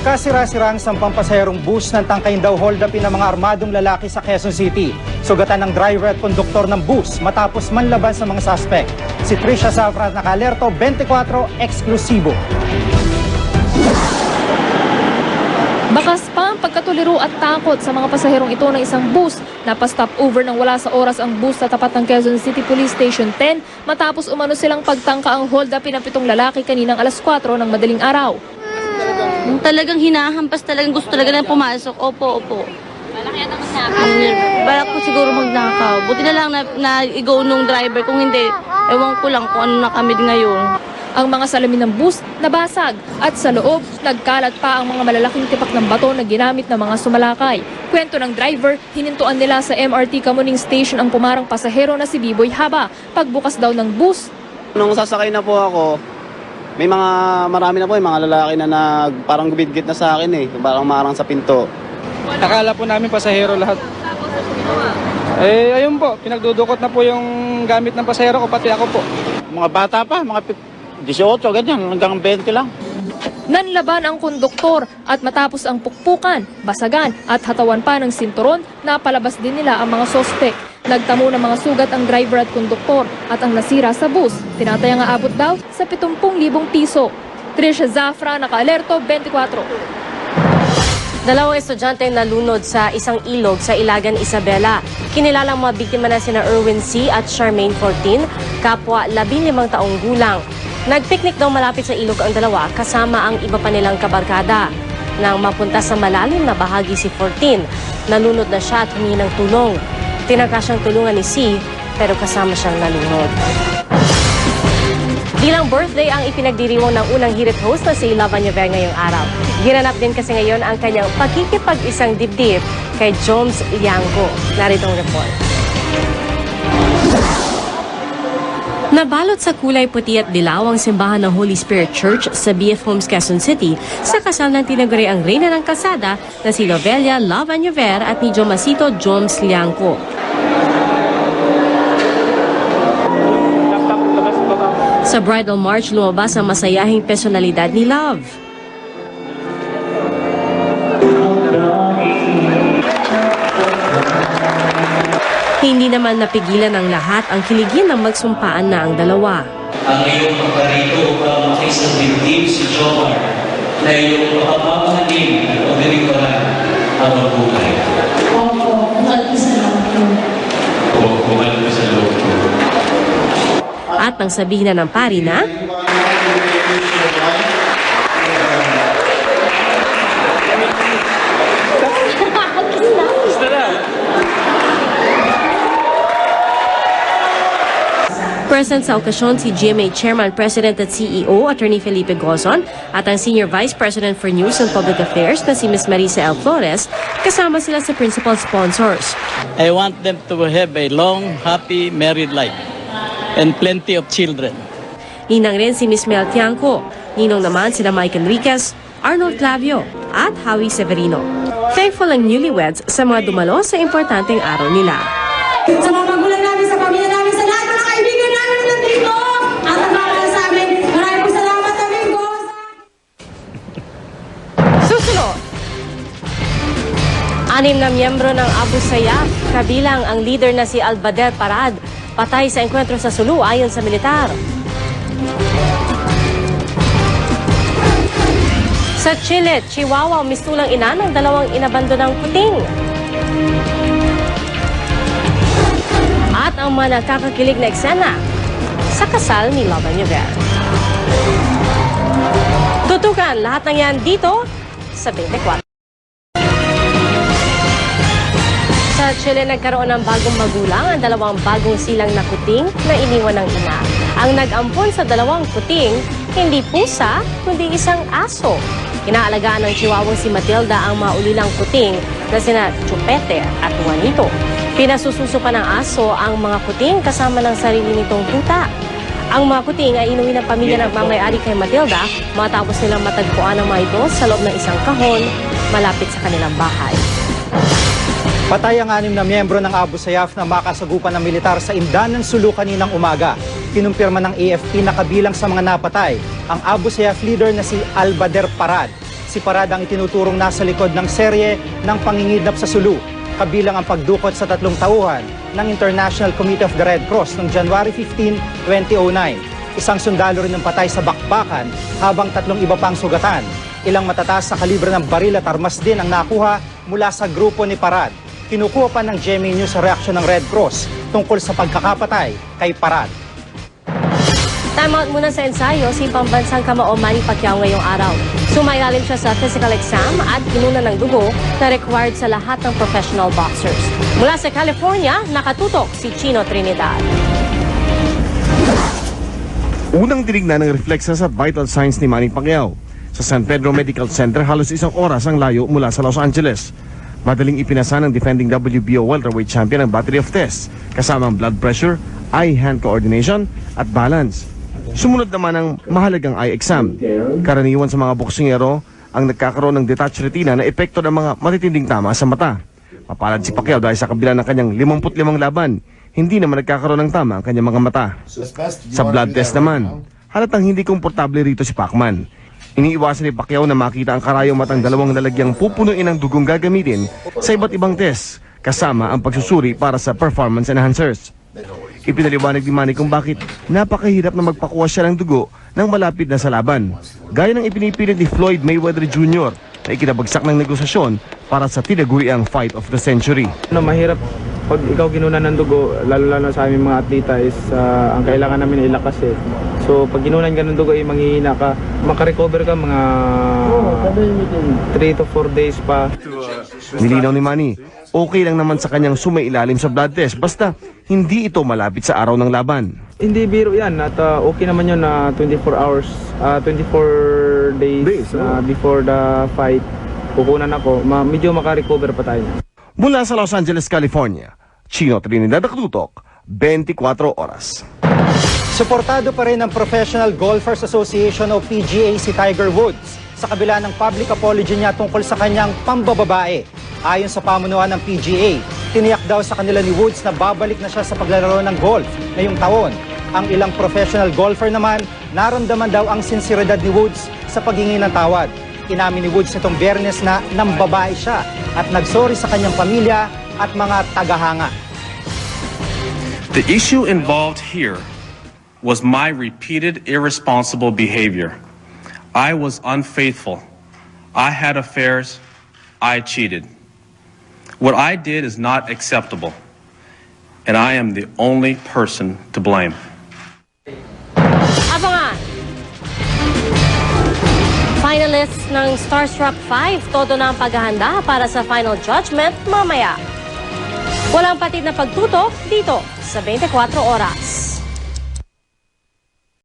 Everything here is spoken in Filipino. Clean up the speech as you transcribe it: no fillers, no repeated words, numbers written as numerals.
Nagkasira-sira ang 10 pasaherong bus ng tangkayin daw hold-upin ng mga armadong lalaki sa Quezon City. Sugatan ng driver at konduktor ng bus matapos manlaban sa mga suspect. Si Trisha Zafra naka-alerto 24 eksklusibo. Bakas pa ang pagkatuliro at takot sa mga pasaherong ito ng isang bus. Napastop-over nang wala sa oras ang bus sa tapat ng Quezon City Police Station 10 matapos umano silang pagtangka ang hold-upin ng 7 lalaki kaninang alas 4 ng madaling araw. Talagang hinahampas, talagang gusto talaga na pumasok. Opo. Malaki ang magnakaw. Balak ko siguro magnakaw. Buti na lang na-go nung driver. Kung hindi, ewan ko lang kung ano nakamid ngayon. Ang mga salamin ng bus nabasag at sa loob nagkalat pa ang mga malalaking tipak ng bato na ginamit ng mga sumalakay. Kwento ng driver, hinintuan nila sa MRT Kamuning Station ang pumarang pasahero na si Biboy Haba. Pagbukas daw ng bus, nung sasakay na po ako, marami na po yung mga lalaki na parang gumidgit na sa akin parang marang sa pinto. Akala po namin pasahero lahat. Ayun po, pinagdudukot na po yung gamit ng pasahero ko, pati ako po. Mga bata pa, mga 18, ganyan, hanggang 20 lang. nanlaban ang konduktor at matapos ang pukpukan, basagan at hatawan pa ng sinturon, napalabas din nila ang mga sospek. Nagtamo ng mga sugat ang driver at konduktor at ang nasira sa bus. Tinatayang aabot daw sa 70,000 piso. Trisha Zafra, naka-alerto 24. Dalawang estudyante ang nalunod sa isang ilog sa Ilagan, Isabela. Kinilalang mga biktima na sina Erwin C. at Charmaine 14, kapwa 15 taong gulang. Nagpiknik daw malapit sa ilog ang dalawa kasama ang iba pa nilang kabarkada. Nang mapunta sa malalim na bahagi si 14, nalunod na siya at humingi ng tulong. Tinangka siyang tulungan ni C, pero kasama siyang nalunod. Bilang birthday ang ipinagdiriwang ng unang hirit host na si Lava Ñaver ngayong araw. Ginanap din kasi ngayon ang kanyang pagkikipag-isang dibdib kay Joms Liangco. Narito ang report. Nabalot sa kulay puti at dilaw ang simbahan ng Holy Spirit Church sa BF Homes, Quezon City sa kasal ng tinaguri ang reyna ng kalsada na si Lovelia Lava Ñaver at ni Jomasito Joms Liangco. Sa bridal march, lumabas ang masayahing personalidad ni Love. Hindi naman napigilan ng lahat ang kiligin ng magsumpaan na ang dalawa. Ang iyong paparito upang makisang dibdib si Jomar na iyong mapapamahalin at pagdiriwaran ang mabuhay. Opo, mahal ko sa loob ko. Opo, mahal ko sa loob ko. At nang sabihin na ng pari na, present sa okasyon si GMA Chairman, President at CEO, Attorney Felipe Gozon, at ang Senior Vice President for News and Public Affairs na si Ms. Marisa L. Flores, kasama sila sa principal sponsors. I want them to have a long, happy, married life and plenty of children. Ninang rin si Ms. Mel Tiangco. Ninong naman sila Mike Enriquez, Arnold Clavio, at Howie Severino. Thankful ang newlyweds sa mga dumalo sa importanteng araw nila. Sa mga magulang namin, sa pamilya namin, sa lahat ng kaibigan namin na nandito, at ang mga sa amin, maraming salamat Domingo. Susunod! 6 na miyembro ng Abu Sayyaf, kabilang ang leader na si Albader Parad, patay sa enkwentro sa Sulu ayon sa militar. Sa Chile, Chihuahua, mistulang ina ng 2 inabandonang kuting. At ang mga nakakakilig na eksena sa kasal ni Lava Ñaver. Tutukan lahat ng yan dito sa 24. Sa Chile, nagkaroon ng bagong magulang ang 2 bagong silang na kuting na iniwan ng ina. Ang nag-ampon sa 2 kuting, hindi pusa, kundi isang aso. Inaalagaan ng Chihuahuang si Matilda ang maulilang kuting na sina Chupete at Juanito. Pinasususo pa ng aso ang mga kuting kasama ng sarili nitong tuta. Ang mga kuting ay inuwi ng pamilya ng mamay-ari kay Matilda matapos nilang matagpuan ng mga ito sa loob ng isang kahon malapit sa kanilang bahay. Patay ang 6 na miyembro ng Abu Sayyaf na makasagupan ng militar sa Indanan, Sulu kaninang umaga. Kinumpirma ng AFP na kabilang sa mga napatay ang Abu Sayyaf leader na si Albader Parad. Si Parad ang itinuturong nasa likod ng serye ng pangingidnap sa Sulu, kabilang ang pagdukot sa 3 tauhan ng International Committee of the Red Cross noong January 15, 2009. Isang sundalo rin ang patay sa bakbakan habang 3 iba pang sugatan. Ilang matataas sa kalibre ng baril at armas din ang nakuha mula sa grupo ni Parad. Kinukuha pa ng GMA News sa reaksyon ng Red Cross tungkol sa pagkakapatay kay Parad. Time out muna sa ensayo si pambansang kamao Manny Pacquiao ngayong araw. Sumailalim siya sa physical exam at kinuna ng dugo na required sa lahat ng professional boxers. Mula sa California, nakatutok si Chino Trinidad. Unang tinignan ng reflexes at vital signs ni Manny Pacquiao. Sa San Pedro Medical Center, halos 1 oras ang layo mula sa Los Angeles. Madaling ipinasa ng defending WBO welterweight champion ang battery of tests, kasama ang blood pressure, eye-hand coordination at balance. Sumunod naman ang mahalagang eye exam. Karaniwan sa mga boksingero ang nagkakaroon ng detached retina na epekto ng mga matitinding tama sa mata. Mapalad si Pacquiao dahil sa kabila ng kanyang 55 laban, hindi naman nagkakaroon ng tama ang kanyang mga mata. Sa blood test naman, halatang hindi komportable rito si Pacman. Iniiwasan ni Pacquiao na makita ang karayong matang 2 lalagyang pupunuin ng dugong gagamitin sa iba't ibang test, kasama ang pagsusuri para sa performance enhancers. Ipinaliwanag ni Manny kung bakit napakahirap na magpakuha siya ng dugo nang malapit na sa laban. Gaya ng ipinipilit ni Floyd Mayweather Jr. na ikinabagsak ng negosasyon para sa tinaguriang fight of the century. Mahirap pag ikaw ginunan ng dugo, lalo sa aming mga atleta is ang kailangan namin ay lakas eh. So pag ginunan ka ng dugo ay manghihina ka, makarecover ka mga 3 to 4 days pa. Nilinaw ni Manny, okay lang naman sa kanyang sumailalim sa blood test basta hindi ito malapit sa araw ng laban. Hindi biro yan at okay naman yun na 24 hours, 24 days before the fight. Kukunan ako, medyo makarecover pa tayo. Mula sa Los Angeles, California, Chino Trinidad, nakatutok, 24 oras. Suportado pa rin ng Professional Golfers Association o PGA si Tiger Woods sa kabila ng public apology niya tungkol sa kanyang pambababae. Ayon sa pamunuan ng PGA, tiniyak daw sa kanila ni Woods na babalik na siya sa paglalaro ng golf ngayong taon. Ang ilang professional golfer naman, naramdaman daw ang sinseridad ni Woods sa paghingi ng tawad. Inamin ni Woods itong Biyernes na nambabae siya at nagsorry sa kanyang pamilya at mga tagahanga. The issue involved here was my repeated irresponsible behavior. I was unfaithful. I had affairs. I cheated. What I did is not acceptable, and I am the only person to blame. Abangan! Finalists ng Starstruck 5, todo na ang paghahanda para sa final judgment mamaya. Walang patid na pagtutok dito sa 24 oras.